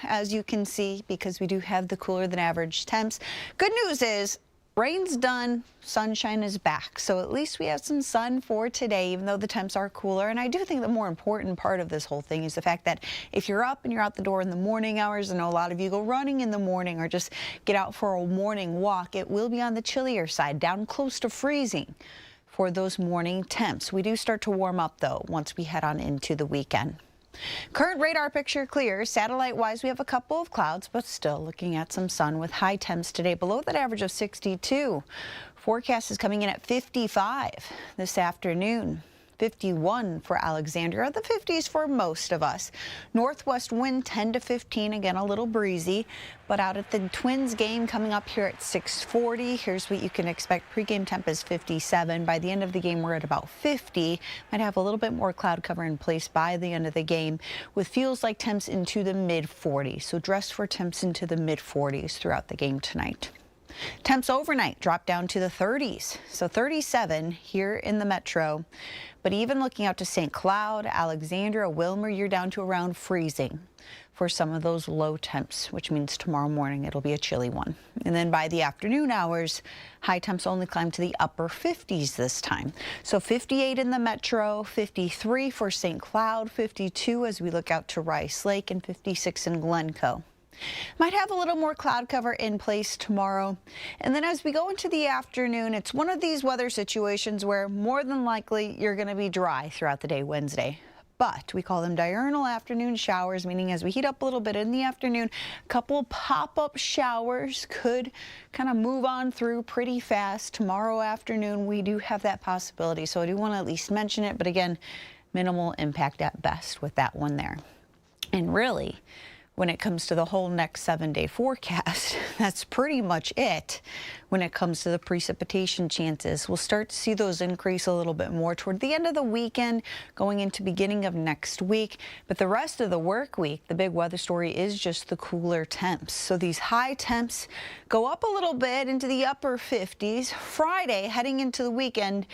as you can see, because we do have the cooler than average temps. Good news is rain's done, sunshine is back. So at least we have some sun for today, even though the temps are cooler. And I do think the more important part of this whole thing is the fact that if you're up and you're out the door in the morning hours, I know a lot of you go running in the morning or just get out for a morning walk, it will be on the chillier side, down close to freezing for those morning temps. We do start to warm up though once we head on into the weekend. Current radar picture clear. Satellite-wise, we have a couple of clouds, but still looking at some sun with high temps today below that average of 62. Forecast is coming in at 55 this afternoon. 51 for Alexandria, the 50s for most of us. Northwest wind 10 to 15, again a little breezy, but out at the Twins game coming up here at 6:40. Here's what you can expect. Pregame temp is 57. By the end of the game, we're at about 50. Might have a little bit more cloud cover in place by the end of the game, with feels like temps into the mid-40s. So dress for temps into the mid-40s throughout the game tonight. Temps overnight drop down to the 30s, so 37 here in the metro. But even looking out to St. Cloud, Alexandria, Willmar, you're down to around freezing for some of those low temps, which means tomorrow morning it'll be a chilly one. And then by the afternoon hours, high temps only climb to the upper 50s this time. So 58 in the metro, 53 for St. Cloud, 52 as we look out to Rice Lake, and 56 in Glencoe. Might have a little more cloud cover in place tomorrow. And then as we go into the afternoon, it's one of these weather situations where more than likely you're going to be dry throughout the day Wednesday. But we call them diurnal afternoon showers, meaning as we heat up a little bit in the afternoon, a couple pop-up showers could kind of move on through pretty fast. Tomorrow afternoon, we do have that possibility. So I do want to at least mention it. But again, minimal impact at best with that one there. And really, when it comes to the whole next 7-day forecast, that's pretty much it. When it comes to the precipitation chances, we'll start to see those increase a little bit more toward the end of the weekend, going into beginning of next week. But the rest of the work week, the big weather story is just the cooler temps. So these high temps go up a little bit into the upper 50s. Friday, heading into the weekend,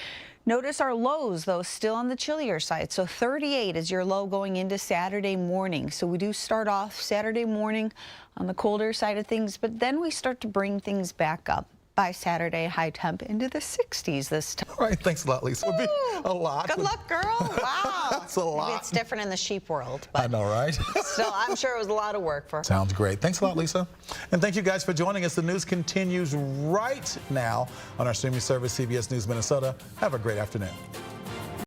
notice our lows, though, still on the chillier side. So 38 is your low going into Saturday morning. So we do start off Saturday morning on the colder side of things, but then we start to bring things back up by Saturday, high temp into the 60s this time. All right, thanks a lot, Lisa. Would be a lot. Good luck, girl. Wow. That's a lot. Maybe it's different in the sheep world, but I know, right? still, I'm sure it was a lot of work for her. Sounds great. Thanks a lot, Lisa. And thank you guys for joining us. The news continues right now on our streaming service, CBS News Minnesota. Have a great afternoon.